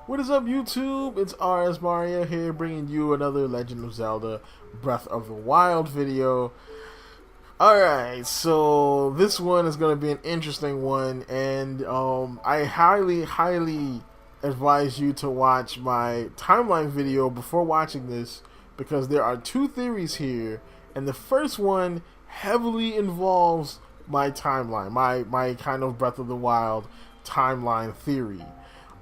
What is up, YouTube? It's RSMario here, bringing you another Legend of Zelda Breath of the Wild video. Alright, so this one is going to be an interesting one, and I highly advise you to watch my timeline video before watching this, because there are two theories here, and the first one heavily involves my timeline, my kind of Breath of the Wild timeline theory.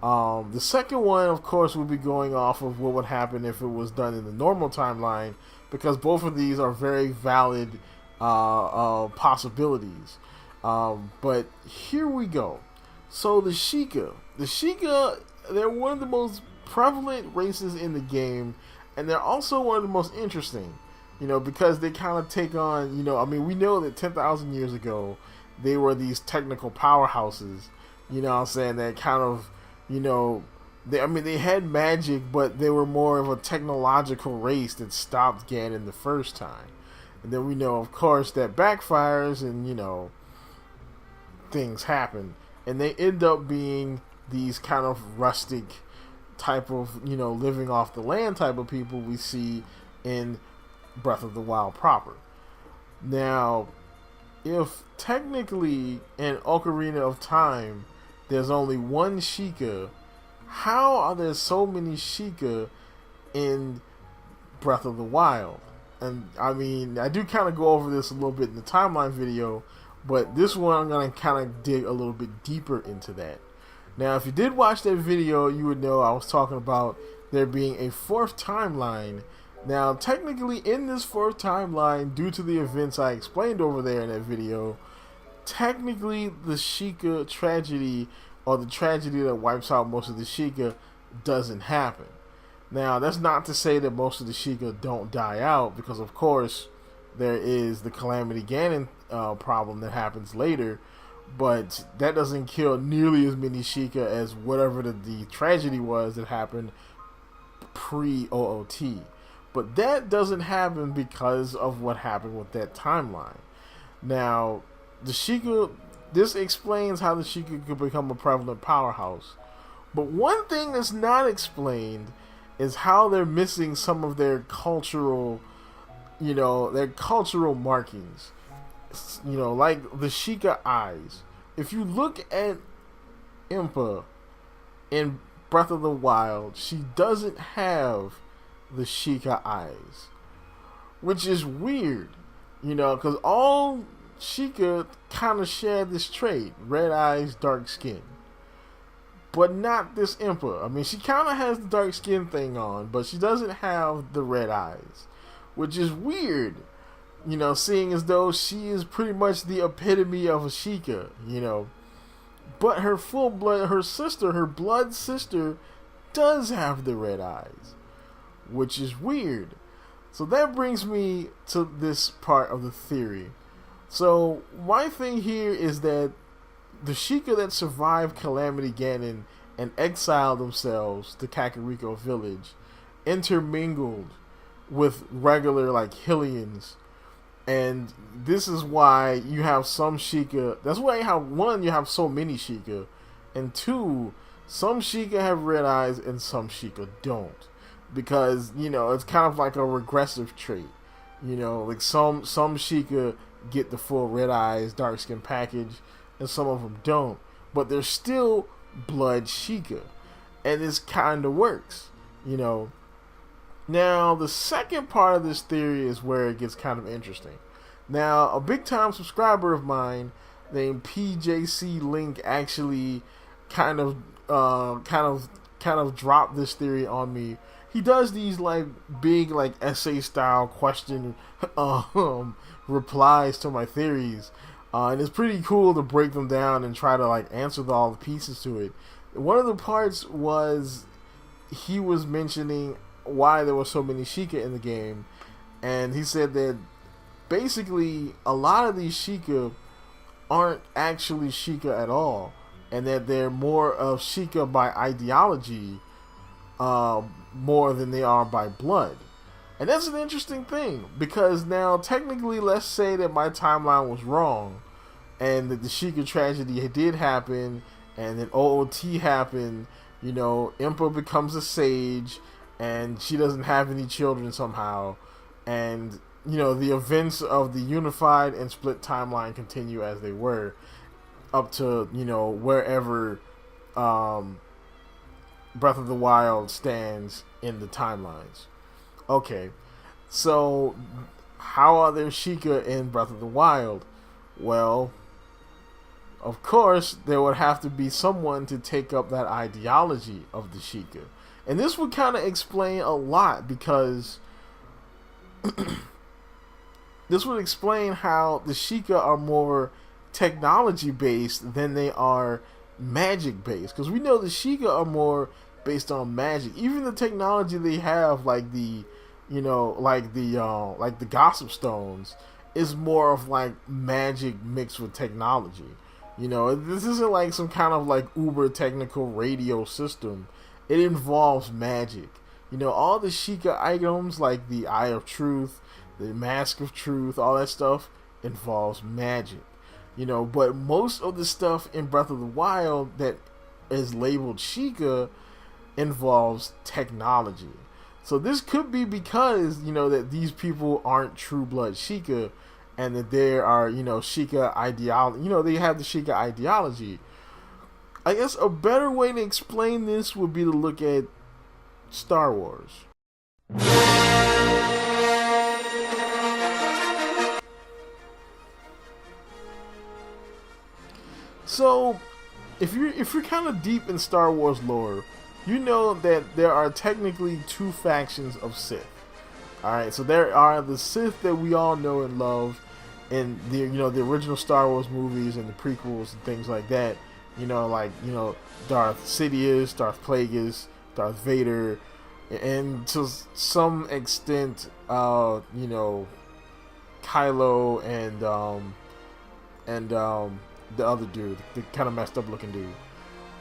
The second one, of course, would be going off of what would happen if it was done in the normal timeline, because both of these are very valid possibilities. But here we go. So the Sheikah, they're one of the most prevalent races in the game, and they're also one of the most interesting, because they kind of take on, we know that 10,000 years ago, they were these technical powerhouses, that kind of, they had magic, but they were more of a technological race that stopped Ganon the first time. And then we know, of course, that backfires and, things happen. And they end up being these kind of rustic type of, living off the land type of people we see in Breath of the Wild proper. Now, if technically in Ocarina of Time there's only one Sheikah, how are there so many Sheikah in Breath of the Wild? And I do kind of go over this a little bit in the timeline video, but this one I'm going to kind of dig a little bit deeper into that. Now, if you did watch that video, you would know I was talking about there being a fourth timeline. Now, technically in this fourth timeline, due to the events I explained over there in that video, technically the Sheikah tragedy, or the tragedy that wipes out most of the Sheikah, doesn't happen. Now, that's not to say that most of the Sheikah don't die out, because of course there is the Calamity Ganon problem that happens later, but that doesn't kill nearly as many Sheikah as whatever the tragedy was that happened pre-OOT. But that doesn't happen because of what happened with that timeline. Now, the Sheikah, this explains how the Sheikah could become a prevalent powerhouse. But one thing that's not explained is how they're missing some of their cultural, their cultural markings. Like the Sheikah eyes. If you look at Impa in Breath of the Wild, she doesn't have the Sheikah eyes, which is weird, because all Sheikah kind of share this trait: red eyes, dark skin. But not this Impa. She kind of has the dark skin thing on, but she doesn't have the red eyes, which is weird, seeing as though she is pretty much the epitome of a Sheikah, But her full blood, her blood sister, does have the red eyes, which is weird. So that brings me to this part of the theory. So my thing here is that the Sheikah that survived Calamity Ganon and exiled themselves to Kakariko Village intermingled with regular Hylians, and this is why you have some Sheikah. That's why you have so many Sheikah, and two, some Sheikah have red eyes and some Sheikah don't, because it's kind of like a regressive trait. Some Sheikah get the full red eyes, dark skin package, and some of them don't, but they're still blood Sheikah, and this kind of works. Now, the second part of this theory is where it gets kind of interesting. Now, a big time subscriber of mine named PJC Link actually kind of dropped this theory on me. He does these big essay style question replies to my theories, and it's pretty cool to break them down and try to answer all the pieces to it. One of the parts was he was mentioning why there were so many Sheikah in the game, and he said that basically a lot of these Sheikah aren't actually Sheikah at all, and that they're more of Sheikah by ideology more than they are by blood. And that's an interesting thing, because now technically, let's say that my timeline was wrong and that the Sheikah tragedy did happen and then OOT happened Impa becomes a sage, and she doesn't have any children somehow, and the events of the unified and split timeline continue as they were up to wherever Breath of the Wild stands in the timelines. Okay, so how are there Sheikah in Breath of the Wild? Well, of course, there would have to be someone to take up that ideology of the Sheikah. And this would kind of explain a lot, because this would explain how the Sheikah are more technology based than they are magic based. Because we know the Sheikah are more based on magic. Even the technology they have, like the gossip stones, is more of like magic mixed with technology. This isn't like some kind of like uber technical radio system. It involves magic. All the Sheikah items, like the Eye of Truth, the Mask of Truth, all that stuff involves magic. But most of the stuff in Breath of the Wild that is labeled Sheikah involves technology. So this could be because, that these people aren't true blood Sheikah, and that there are, Sheikah ideology, they have the Sheikah ideology. I guess a better way to explain this would be to look at Star Wars. So, if you're kind of deep in Star Wars lore, you know that there are technically two factions of Sith. Alright, so there are the Sith that we all know and love in the the original Star Wars movies and the prequels and things like that. Darth Sidious, Darth Plagueis, Darth Vader, and to some extent, Kylo and the other dude, the kind of messed up looking dude.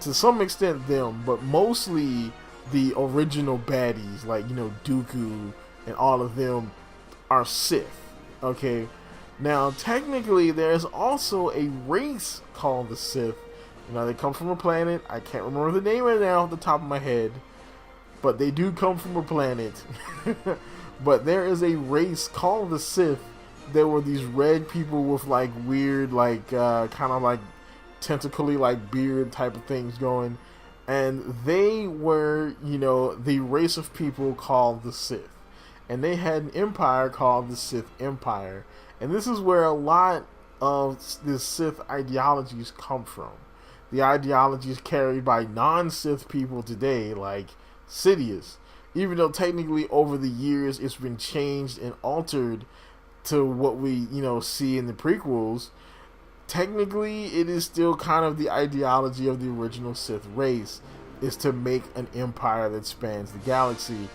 To some extent them, but mostly the original baddies, like Dooku and all of them, are Sith. Okay, now technically there's also a race called the Sith. They come from a planet. I can't remember the name right now off the top of my head, but they do come from a planet. But there is a race called the Sith. There were these red people with like weird, like kind of like tentacly, like beard type of things going, and they were, the race of people called the Sith, and they had an empire called the Sith Empire, and this is where a lot of the Sith ideologies come from. The ideologies carried by non-Sith people today, like Sidious, even though technically over the years it's been changed and altered to what we see in the prequels. Technically it is still kind of the ideology of the original Sith race, is to make an empire that spans the galaxy,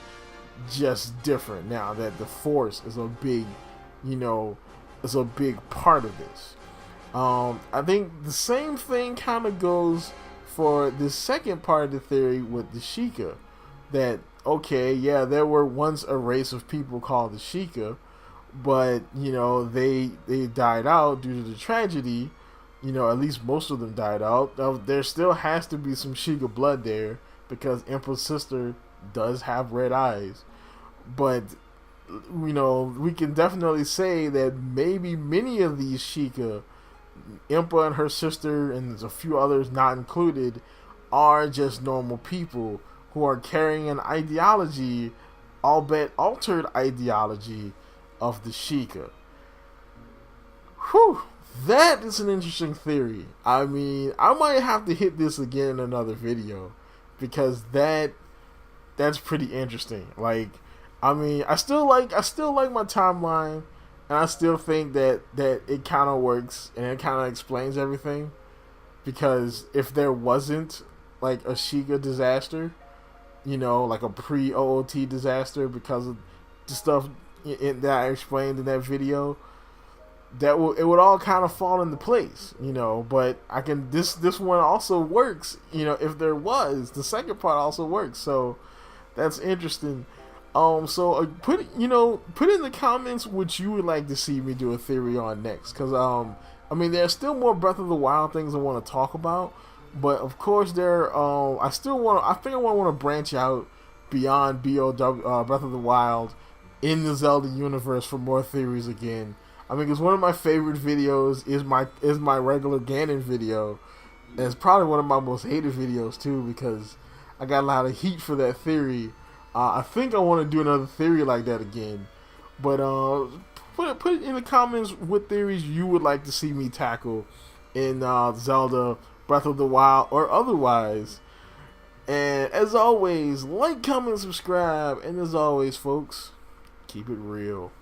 just different now that the Force is a big part of this. I think the same thing kind of goes for the second part of the theory with the Sheikah, that okay, yeah, there were once a race of people called the Sheikah, but they died out due to the tragedy. At least most of them died out. There still has to be some Sheikah blood there, because Impa's sister does have red eyes. But we can definitely say that maybe many of these Sheikah, Impa and her sister, and there's a few others not included, are just normal people who are carrying an ideology, albeit altered ideology, of the Sheikah. Whew, that is an interesting theory. I mean, I might have to hit this again in another video, because that's pretty interesting. Like, I mean, I still like my timeline, and I still think that it kind of works and it kind of explains everything. Because if there wasn't like a Sheikah disaster, like a pre-OOT disaster, because of the stuff that I explained in that video, it would all kind of fall into place, But I can this one also works, if there was, the second part also works, so that's interesting. So put in the comments what you would like to see me do a theory on next, because I mean, there's still more Breath of the Wild things I want to talk about, But of course, I still want. I think I want to branch out beyond Breath of the Wild in the Zelda universe for more theories again. I mean, because one of my favorite videos is my regular Ganon video, and it's probably one of my most hated videos too because I got a lot of heat for that theory. I think I want to do another theory like that again, but put it in the comments what theories you would like to see me tackle in Zelda Breath of the Wild or otherwise. And as always, like, comment, subscribe, and as always, folks, keep it real.